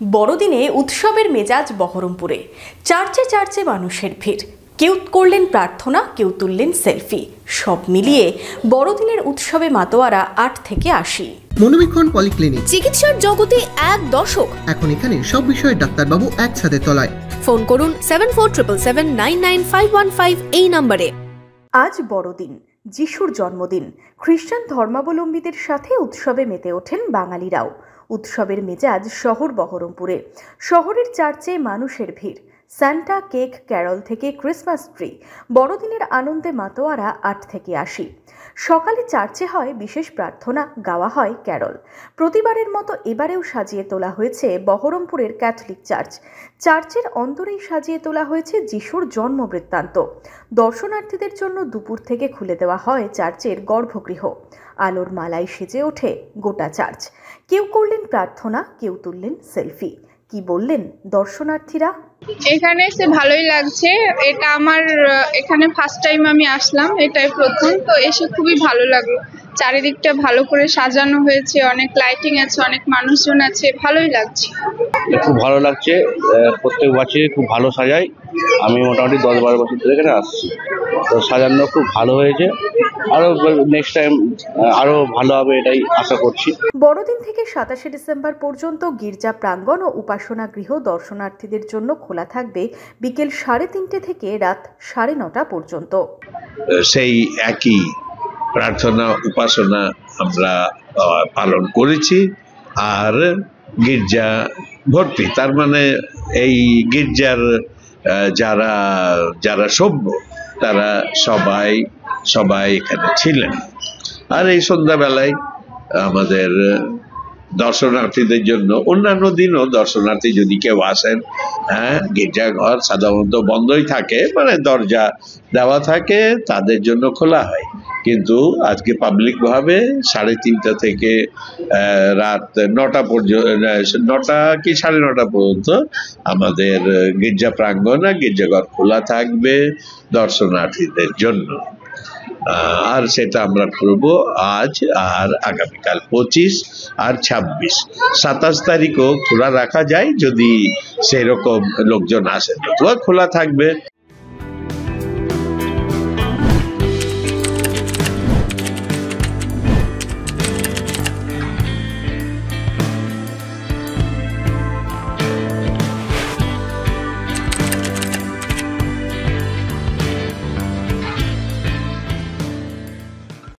বড়দিনে উৎসবের মেজাজ বহরমপুরে। চার্চে চার্চে মানুষের ভিড়। কেউ করলেন প্রার্থনা, কেউ তুললেন সেলফি। সব মিলিয়ে বড়দিনের উৎসবে মাতোয়ারা ৮ থেকে ৮০। মনোবীক্ষণ পলিক্লিনিক, চিকিৎসার জগতে এক দশক। এখন এখানে সব বিষয়ে ডাক্তারবাবু একসাথে তলায়। ফোন করুন 7477799515 এই নম্বরে। আজ বড়দিন, যিশুর জন্মদিন। খ্রিস্টান ধর্মাবলম্বীদের সাথে উৎসবে মেতে ওঠেন বাঙালিরাও। উৎসবের মেজাজ শহর বহরমপুরে। শহরের চার্চে মানুষের ভিড়। সান্টা, কেক, ক্যারল থেকে ক্রিসমাস ট্রি। বড়দিনের আনন্দে মাতোয়ারা ৮ থেকে ৮০। সকালে চার্চে হয় বিশেষ প্রার্থনা, গাওয়া হয় ক্যারল। প্রতিবারের মতো এবারেও সাজিয়ে তোলা হয়েছে বহরমপুরের ক্যাথলিক চার্চ। চার্চের অন্তরেই সাজিয়ে তোলা হয়েছে যিশুর জন্ম বৃত্তান্ত। দর্শনার্থীদের জন্য দুপুর থেকে খুলে দেওয়া হয় চার্চের গর্ভগৃহ। আলোর মালায় সেজে ওঠে গোটা চার্চ। কেউ করলেন প্রার্থনা, কেউ তুললেন সেলফি। কি বললেন দর্শনার্থীরা? এখানে এসে ভালোই লাগছে। এটা আমার এখানে ফার্স্ট টাইম আমি আসলাম, এটাই প্রথম। তো এসে খুবই ভালো লাগলো। চারিদিকটা ভালো করে সাজানো হয়েছে, অনেক লাইটিং আছে, অনেক মানুষজন আছে, ভালোই লাগছে। খুব ভালো লাগছে। প্রত্যেক বছরই খুব ভালো সাজাই। আমি মোটামুটি 10-12 বছর ধরে এখানে আসছি। তো সাজানো খুব ভালো হয়েছে। আরো নেক্সট টাইম আরো ভালো হবে এটাই আশা করছি। বড়দিন থেকে 27 ডিসেম্বর পর্যন্ত গির্জা প্রাঙ্গণ ও উপাসনা গৃহ দর্শনার্থীদের জন্য খোলা থাকবে বিকেল 3:30 থেকে রাত 9:30 পর্যন্ত। সেই একই প্রার্থনা উপাসনা আমরা পালন করেছি। আর গির্জা ভর্তি, তার মানে এই গির্জার যারা যারা সভ্য তারা সবাই এখানে ছিলেন। আর এই সন্ধ্যাবেলায় আমাদের দর্শনার্থীদের জন্য, অন্যান্য দিনও দর্শনার্থী যদি কেউ আসেন, গির্জাঘর সাধারণত বন্ধই থাকে, মানে দরজা দেওয়া থাকে, তাদের জন্য খোলা হয়। কিন্তু আজকে পাবলিক ভাবে 3:30 থেকে রাত 9টা পর্যন্ত, 9টা কি 9:30 পর্যন্ত আমাদের গির্জা প্রাঙ্গণ আর গির্জাঘর খোলা থাকবে দর্শনার্থীদের জন্য। আর সেটা আমরা করবো আজ আর আগামীকাল 25 আর 26। 27 তারিখও খোলা রাখা যায় যদি সেরকম লোকজন আসেন, তো খোলা থাকবে।